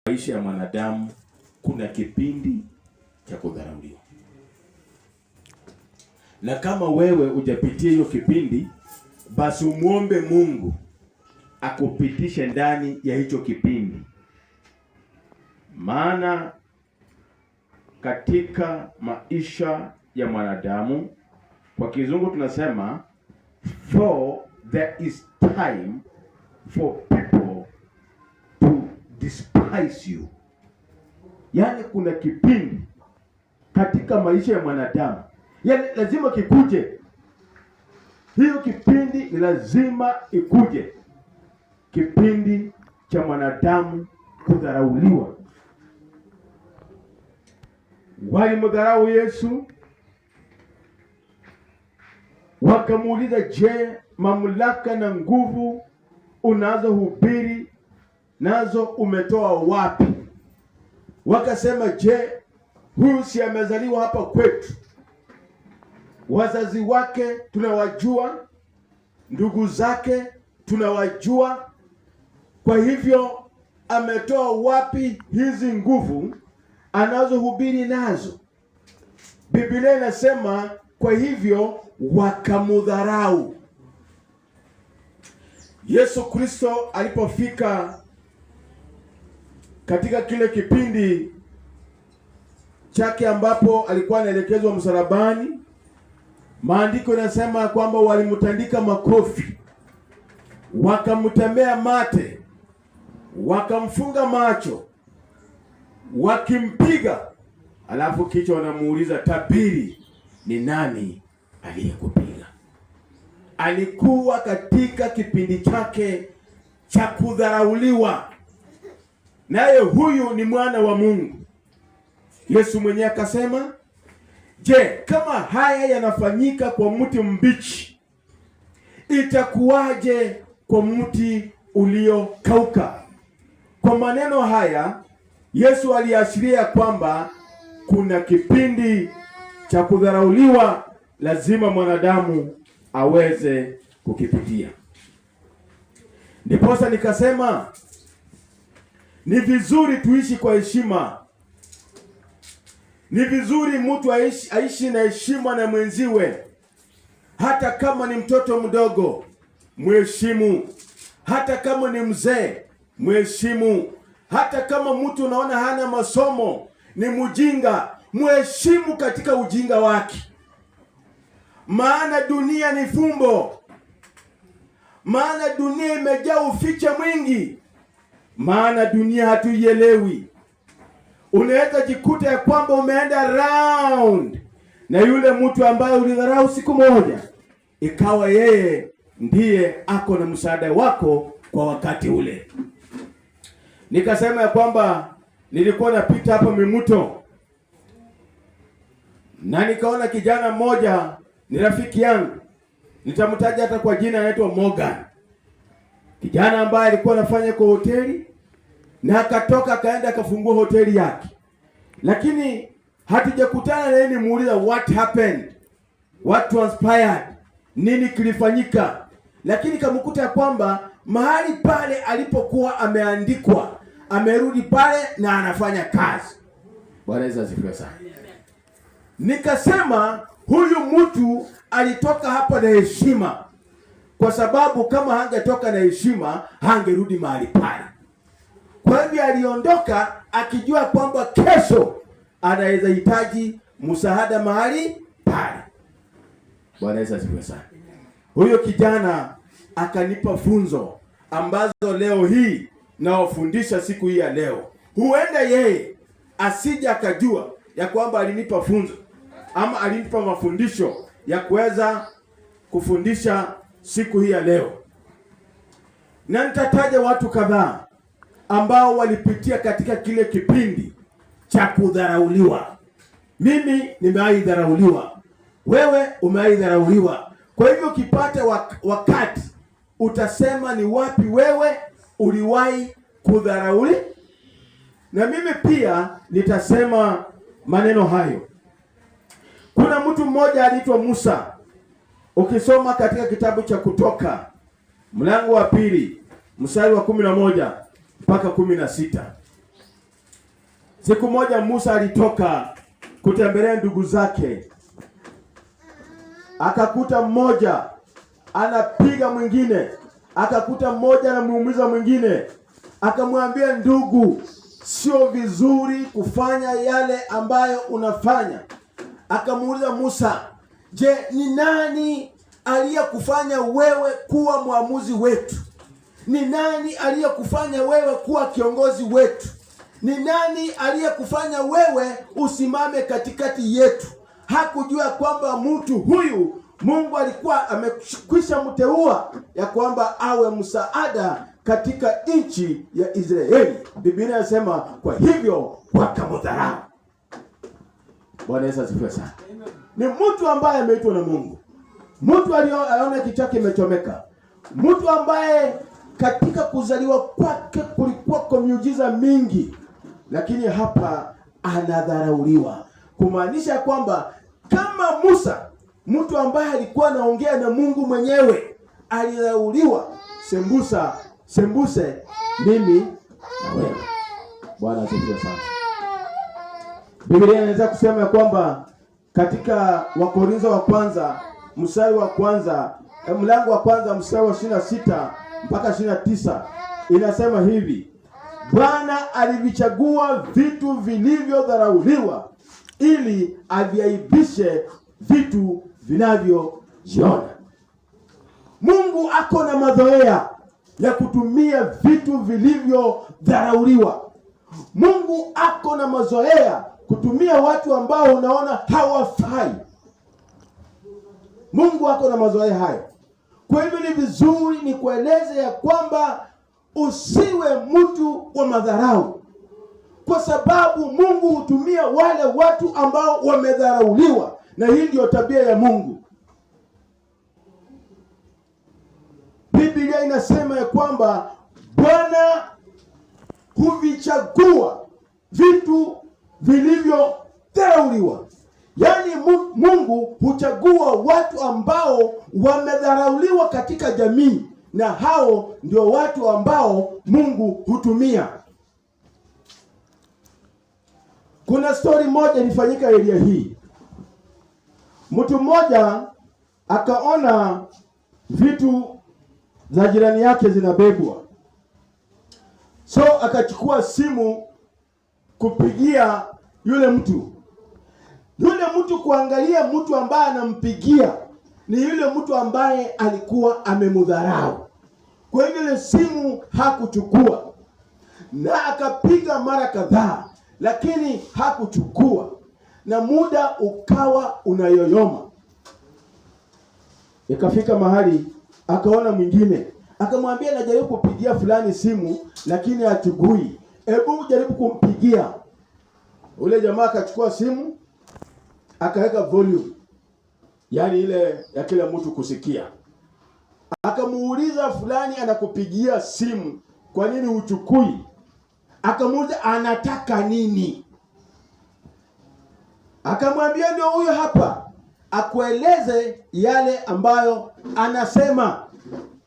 Maisha ya mwanadamu kuna kipindi cha kudharauliwa, na kama wewe hujapitia hiyo kipindi, basi umuombe Mungu akupitishe ndani ya hicho kipindi. Maana katika maisha ya mwanadamu, kwa kizungu tunasema for there is time for people to despise you. Yaani kuna kipindi katika maisha ya mwanadamu, yaani lazima kikuje. Hiyo kipindi ni lazima ikuje, kipindi cha mwanadamu kudharauliwa. Walimdharau Yesu, wakamuuliza, je, mamlaka na nguvu unazohubiri nazo umetoa wapi? Wakasema, je, huyu si amezaliwa hapa kwetu? Wazazi wake tunawajua, ndugu zake tunawajua, kwa hivyo ametoa wapi hizi nguvu anazohubiri nazo? Biblia inasema kwa hivyo wakamudharau. Yesu Kristo alipofika katika kile kipindi chake ambapo alikuwa anaelekezwa msalabani, maandiko yanasema kwamba walimtandika makofi, wakamtemea mate, wakamfunga macho, wakimpiga, alafu kichwa wanamuuliza, tabiri, ni nani aliyekupiga? Alikuwa katika kipindi chake cha kudharauliwa, naye huyu ni mwana wa Mungu. Yesu mwenyewe akasema, je, kama haya yanafanyika kwa mti mbichi, itakuwaje kwa mti uliokauka? Kwa maneno haya Yesu aliashiria kwamba kuna kipindi cha kudharauliwa lazima mwanadamu aweze kukipitia. Ndiposa nikasema ni vizuri tuishi kwa heshima. Ni vizuri mtu aishi na heshima na mwenziwe. Hata kama ni mtoto mdogo, mheshimu. Hata kama ni mzee, mheshimu. Hata kama mtu unaona hana masomo, ni mjinga, mheshimu katika ujinga wake. Maana dunia ni fumbo. Maana dunia imejaa uficha mwingi. Maana dunia hatuielewi. Unaweza jikuta ya kwamba umeenda round na yule mtu ambaye ulidharau siku moja, ikawa yeye ndiye ako na msaada wako kwa wakati ule. Nikasema ya kwamba nilikuwa napita hapa Mimuto, na nikaona kijana mmoja, ni rafiki yangu, nitamtaja hata kwa jina, anaitwa Morgan. Kijana ambaye alikuwa anafanya kwa hoteli, na akatoka akaenda akafungua hoteli yake. Lakini hatujakutana na yeye nimuuliza what happened, what transpired, nini kilifanyika. Lakini kamkuta kwamba mahali pale alipokuwa ameandikwa, amerudi pale na anafanya kazi. Bwana Yesu asifiwe sana. Nikasema huyu mtu alitoka hapa na heshima, kwa sababu kama hangetoka na heshima hangerudi mahali pale. Kwa hivyo aliondoka akijua kwamba kesho anaweza hitaji msaada mahali pale. Bwana Yesu asifiwe sana. Huyo kijana akanipa funzo ambazo leo hii nawafundisha siku hii ya leo. Huenda yeye asije akajua ya kwamba alinipa funzo ama alinipa mafundisho ya kuweza kufundisha siku hii ya leo. Na nitataja watu kadhaa ambao walipitia katika kile kipindi cha kudharauliwa. Mimi nimewahi dharauliwa, wewe umewahi dharauliwa. Kwa hivyo ukipata wakati utasema ni wapi wewe uliwahi kudharauli, na mimi pia nitasema maneno hayo. Kuna mtu mmoja aliitwa Musa. Ukisoma katika kitabu cha Kutoka mlango wa 2 mstari wa 11 mpaka 16. Siku moja Musa alitoka kutembelea ndugu zake, akakuta mmoja anapiga mwingine, akakuta mmoja anamuumiza mwingine. Akamwambia, ndugu, sio vizuri kufanya yale ambayo unafanya. Akamuuliza Musa, je, ni nani aliyekufanya wewe kuwa mwamuzi wetu? Ni nani aliyekufanya wewe kuwa kiongozi wetu? Ni nani aliyekufanya wewe usimame katikati yetu? Hakujua kwamba mtu huyu Mungu alikuwa amekwisha mteua ya kwamba awe msaada katika nchi ya Israeli. Biblia inasema kwa hivyo wakamdharau. Bwana Yesu asifiwe sana. Ni mtu ambaye ameitwa na Mungu, mtu aliona kichwa kimechomeka, mtu ambaye katika kuzaliwa kwake kulikuwa kwa miujiza mingi, lakini hapa anadharauliwa, kumaanisha kwamba kama Musa, mtu ambaye alikuwa anaongea na Mungu mwenyewe, alidharauliwa. Sembuse mimi na wewe. Bwana asifiwe sana. Biblia inaweza kusema kwamba katika Wakorintho wa kwanza mstari wa kwanza, mlango wa kwanza mstari wa 26 mpaka 29 inasema hivi: Bwana alivichagua vitu vilivyodharauliwa ili aviaibishe vitu vinavyojiona. Mungu ako na mazoea ya kutumia vitu vilivyodharauliwa. Mungu ako na mazoea kutumia watu ambao unaona hawafai. Mungu ako na mazoea hayo. Kwa hivyo ni vizuri ni kueleze ya kwamba usiwe mtu wa madharau, kwa sababu Mungu hutumia wale watu ambao wamedharauliwa, na hii ndio tabia ya Mungu. Biblia inasema ya kwamba Bwana huvichagua vitu vilivyodharauliwa. Yaani Mungu huchagua watu ambao wamedharauliwa katika jamii, na hao ndio watu ambao Mungu hutumia. Kuna story moja ilifanyika area hii. Mtu mmoja akaona vitu za jirani yake zinabebwa, so akachukua simu kupigia yule mtu. Yule mtu kuangalia mtu ambaye anampigia ni yule mtu ambaye alikuwa amemdharau. Kwa hivyo ile simu hakuchukua, na akapiga mara kadhaa, lakini hakuchukua, na muda ukawa unayoyoma. Ikafika mahali akaona mwingine, akamwambia, najaribu kupigia fulani simu lakini hachukui, hebu jaribu kumpigia. Ule jamaa akachukua simu akaweka volume, yaani ile ya kila mtu kusikia. Akamuuliza, fulani anakupigia simu, kwa nini uchukui? Akamuuliza anataka nini? Akamwambia, ndio huyo hapa, akueleze yale ambayo anasema.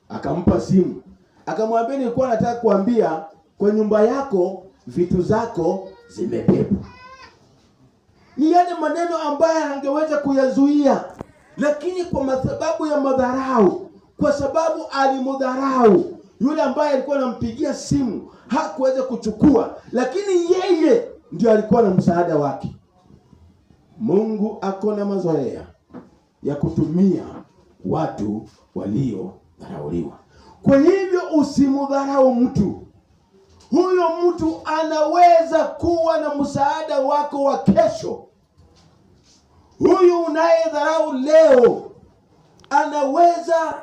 Akampa simu, akamwambia, nilikuwa nataka kuambia kwa nyumba yako vitu zako zimebebwa. Ni yale maneno ambayo angeweza kuyazuia, lakini kwa sababu ya madharau, kwa sababu alimdharau yule ambaye alikuwa anampigia simu, hakuweza kuchukua, lakini yeye ndio alikuwa na msaada wake. Mungu ako na mazoea ya kutumia watu waliodharauliwa. Kwa hivyo usimdharau mtu. Huyo mtu anaweza kuwa na msaada wako wa kesho. Huyu unayedharau leo anaweza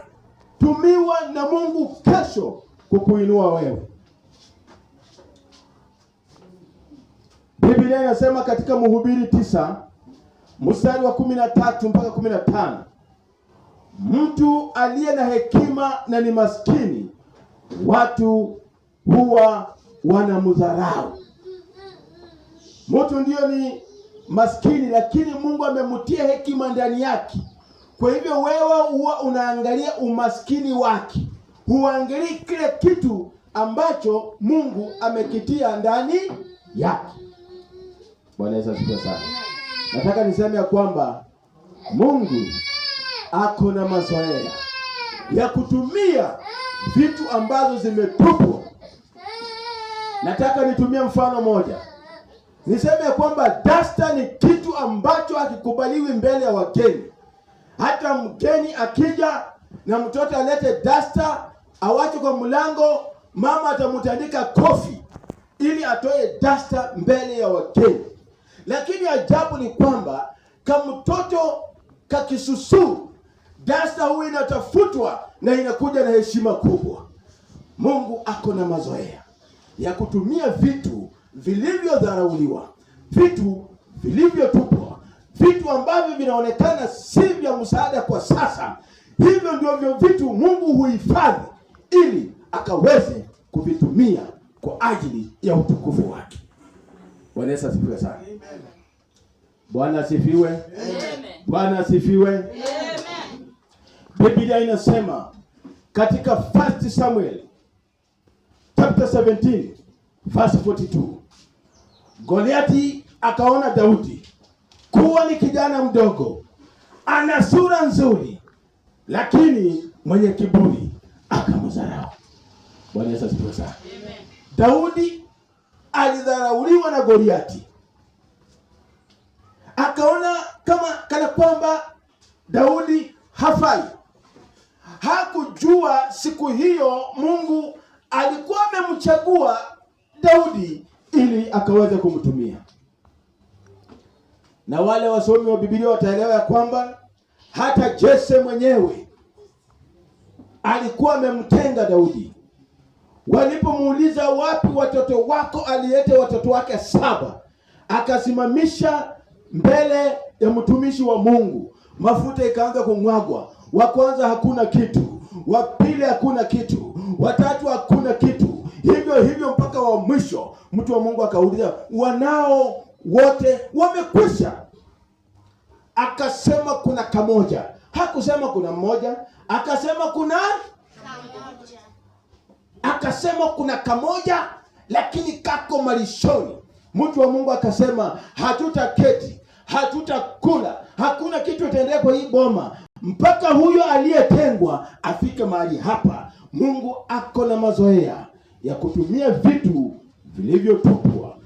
tumiwa na Mungu kesho kukuinua wewe. Biblia inasema katika Mhubiri 9 mstari wa 13 mpaka 15, mtu aliye na hekima na ni maskini, watu huwa wanamdharau. Mtu ndio ni maskini, lakini Mungu amemtia hekima ndani yake. Kwa hivyo wewe huwa unaangalia umaskini wake, huangalii kile kitu ambacho Mungu amekitia ndani yake. Bwana Yesu asifiwe sana. Nataka niseme ya kwamba Mungu ako na mazoea ya kutumia vitu ambazo zimetupwa. Nataka nitumie mfano moja. Niseme ya kwamba duster ni kitu ambacho hakikubaliwi mbele ya wageni. Hata mgeni akija na mtoto alete duster, awache kwa mlango, mama atamtandika kofi ili atoe duster mbele ya wageni. Lakini ajabu ni kwamba kama mtoto kakisusu, duster huwa inatafutwa na inakuja na heshima kubwa. Mungu ako na mazoea ya kutumia vitu vilivyodharauliwa, vitu vilivyotupwa, vitu ambavyo vinaonekana si vya msaada kwa sasa. Hivyo ndio vitu Mungu huhifadhi ili akaweze kuvitumia kwa ajili ya utukufu wake. Bwana Yesu asifiwe sana. Bwana asifiwe. Bwana asifiwe. Biblia inasema katika 1 Samuel chapter 17 verse 42, Goliati akaona Daudi kuwa ni kijana mdogo, ana sura nzuri, lakini mwenye kiburi, akamdharau. Bwana Yesu asifiwe sana. Daudi alidharauliwa na Goliati. Akaona kana kwamba Daudi hafai. Hakujua siku hiyo Mungu alikuwa amemchagua Daudi ili akaweze kumtumia. Na wale wasomi wa Biblia wataelewa ya kwamba hata Jesse mwenyewe alikuwa amemtenga Daudi. Walipomuuliza wapi watoto wako, alileta watoto wake 7, akasimamisha mbele ya mtumishi wa Mungu. Mafuta ikaanza kumwagwa. Wa kwanza hakuna kitu, wa pili hakuna kitu, wa tatu hakuna kitu, hivyo mpaka wa mwisho. Mtu wa Mungu akauliza, wanao wote wamekwisha? Akasema kuna kamoja. Hakusema kuna mmoja, akasema kuna kamoja. Akasema kuna kamoja, lakini kako malishoni. Mtu wa Mungu akasema, hatutaketi, hatutakula, hakuna kitu itaendelea kwa hii boma mpaka huyo aliyetengwa afike mahali hapa. Mungu ako na mazoea ya kutumia vitu vilivyotupwa.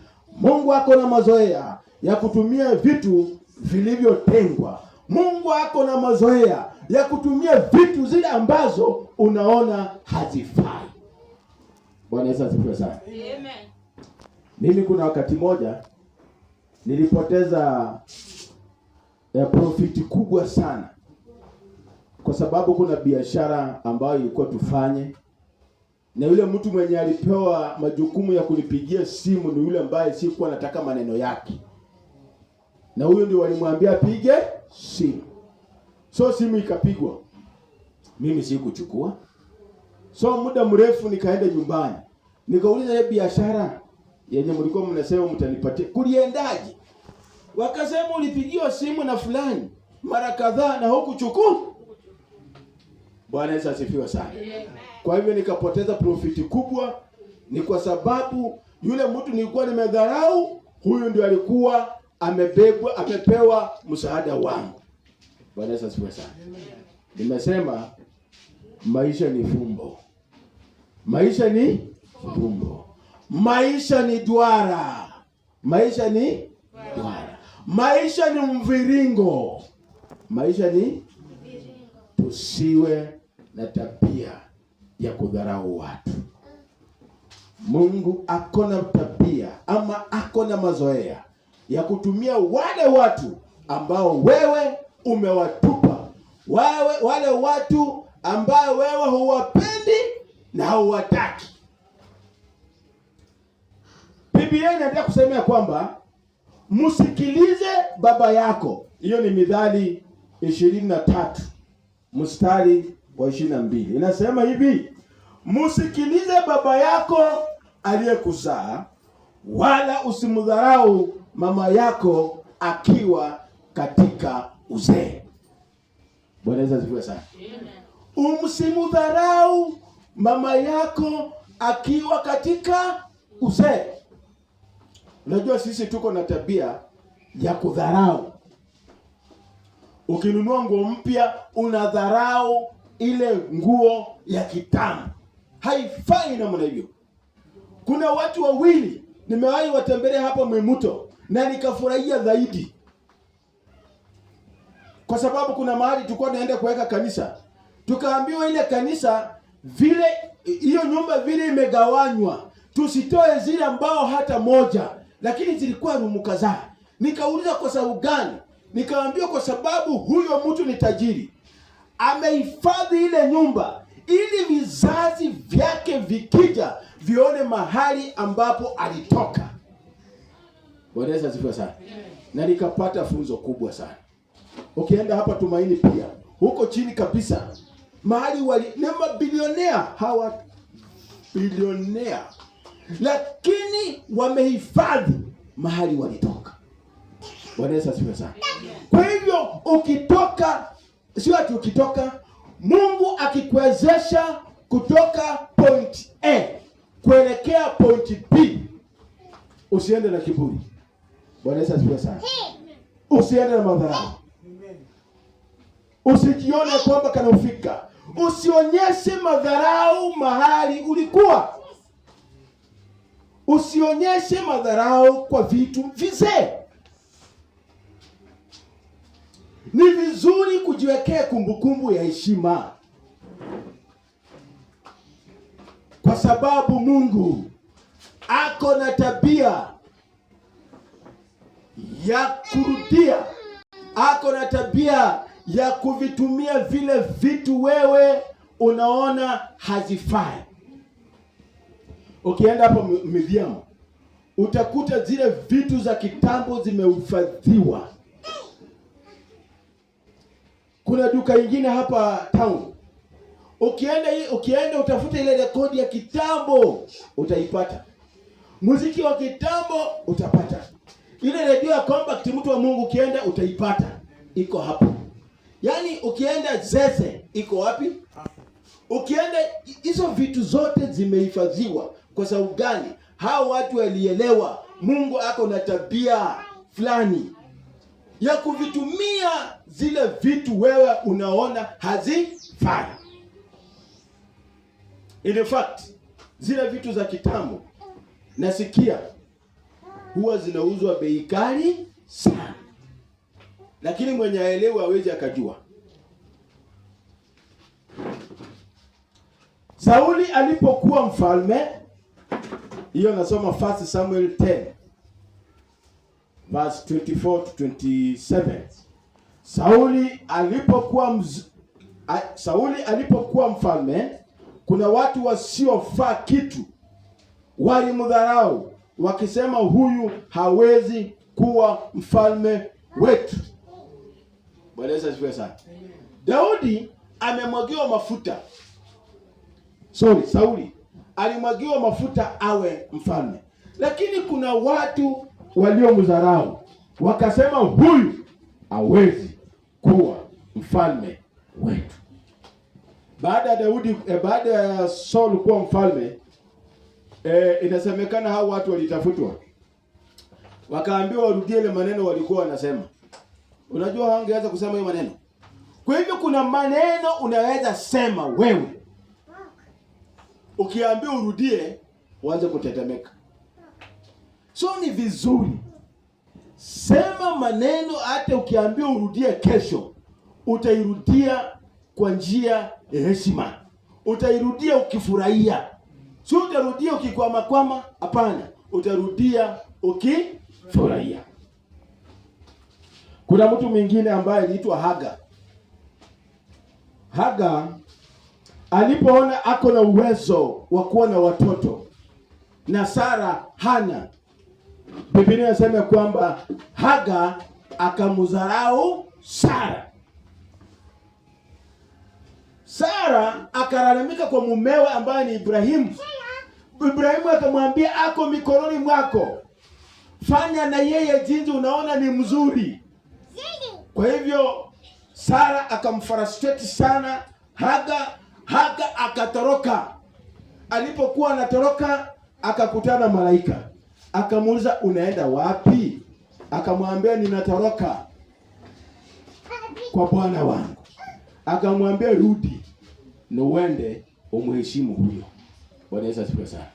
Mungu ako na mazoea ya kutumia vitu vilivyotengwa. Mungu ako na mazoea ya kutumia vitu zile ambazo unaona hazifai. Bwana Yesu asifiwe sana. Amen. Mimi kuna wakati moja nilipoteza profiti kubwa sana, kwa sababu kuna biashara ambayo ilikuwa tufanye, na yule mtu mwenye alipewa majukumu ya kunipigia simu ni yule ambaye sikuwa nataka maneno yake, na huyo ndio walimwambia pige simu. So simu ikapigwa, mimi sikuchukua. So muda mrefu nikaenda nyumbani, nikauliza ile biashara yenye mlikuwa mnasema mtanipatia kuliendaje? Wakasema ulipigiwa simu na fulani mara kadhaa na hukuchukua. Bwana Yesu asifiwe sana. Kwa hivyo nikapoteza profiti kubwa, ni kwa sababu yule mtu nilikuwa nimedharau, huyu ndio alikuwa amepewa msaada wangu. Bwana Yesu asifiwe sana. Nimesema maisha ni fumbo. Maisha ni fumbo. Maisha ni duara. Maisha ni duara. Maisha ni mviringo. Maisha ni mviringo. Tusiwe na tabia ya kudharau watu. Mungu ako na tabia ama ako na mazoea ya kutumia wale watu ambao wewe umewatupa. Wale watu ambao wewe huwapendi na huwataki. Biblia inaendelea kusema kwamba msikilize baba yako. Hiyo ni Mithali 23 mstari wa 22. Inasema hivi, msikilize baba yako aliyekuzaa, wala usimdharau mama yako akiwa katika uzee. Bwana Yesu asifiwe sana. Umsimdharau mama yako akiwa katika uzee. Unajua sisi tuko na tabia ya kudharau. Ukinunua nguo mpya unadharau ile nguo ya kitambo. Haifai namna hiyo. Kuna watu wawili nimewahi watembelea hapa Mwimuto na nikafurahia zaidi. Kwa sababu kuna mahali tulikuwa tunaenda kuweka kanisa. Tukaambiwa ile kanisa vile hiyo nyumba vile imegawanywa, tusitoe zile ambao hata moja, lakini zilikuwa rumu kadhaa. Nikauliza kwa sababu gani? Nikaambiwa kwa sababu huyo mtu ni tajiri. Amehifadhi ile nyumba ili vizazi vyake vikija vione mahali ambapo alitoka. Bwana Yesu asifiwe sana. Na nikapata funzo kubwa sana. Ukienda hapa Tumaini pia, huko chini kabisa, mahali ni mabilionea, hawa bilionea, lakini wamehifadhi mahali walitoka. Bwana Yesu asifiwe sana. Kwa hivyo ukitoka, sio ati ukitoka, Mungu akikuwezesha kutoka point A kuelekea point B, usiende na kiburi. Bwana Yesu asifiwe sana. Usiende na madharau. Usijione kwamba kana ufika. Usionyeshe madharau mahali ulikuwa. Usionyeshe madharau kwa vitu vizee. Ni vizuri kujiwekea kumbukumbu ya heshima. Kwa sababu Mungu ako na tabia ya kurudia. Ako na tabia ya kuvitumia vile vitu wewe unaona hazifai. Ukienda hapo Miriam, utakuta zile vitu za kitambo zimehifadhiwa. Kuna duka ingine hapa town. Ukienda utafuta ile rekodi ya kitambo, utaipata. Muziki wa kitambo utapata. Ile redio ya compact mtu wa Mungu ukienda utaipata. Iko hapo. Yaani ukienda Zeze iko wapi? Ukienda hizo vitu zote zimehifadhiwa. Kwa sababu gani? Hao watu walielewa Mungu ako na tabia fulani ya kuvitumia zile vitu wewe unaona hazifai. In fact, zile vitu za kitambo nasikia huwa zinauzwa bei kali sana. Lakini mwenye aelewa hawezi akajua. Sauli alipokuwa mfalme, hiyo nasoma 1 Samuel 10 verse 24 to 27. Sauli alipokuwa mfalme, kuna watu wasiofaa kitu walimdharau wakisema huyu hawezi kuwa mfalme wetu. Bwana Yesu asifiwe sana. Daudi amemwagiwa mafuta. Sauli alimwagiwa mafuta awe mfalme. Lakini kuna watu waliomdharau wakasema huyu hawezi kuwa mfalme wetu. Baada ya Saul kuwa mfalme, inasemekana hao watu walitafutwa. Wakaambiwa warudie ile maneno walikuwa wanasema. Unajua hawangeweza kusema hiyo maneno. Kwa hivyo kuna maneno unaweza sema wewe, ukiambiwa urudie uanze kutetemeka. Ni vizuri sema maneno, hata ukiambiwa urudie kesho utairudia kwa njia ya heshima. Utairudia ukifurahia. Sio utarudia ukikwama, hapana. Utarudia ukifurahia. Kuna mtu mwingine ambaye anaitwa Haga. Haga alipoona ako na uwezo wa kuwa na watoto na Sara hana, Biblia inasema kwamba Haga akamdharau Sara. Sara akalalamika kwa mumewe ambaye ni Ibrahimu. Ibrahimu akamwambia ako mikononi mwako. Fanya na yeye jinsi unaona ni mzuri. Kwa hivyo Sara akamfrustrate sana Haga akatoroka. Alipokuwa anatoroka akakutana malaika. Akamuuliza, unaenda wapi? Akamwambia, ninatoroka kwa bwana wangu. Akamwambia, rudi na uende umheshimu huyo. Bwana Yesu asifiwe sana.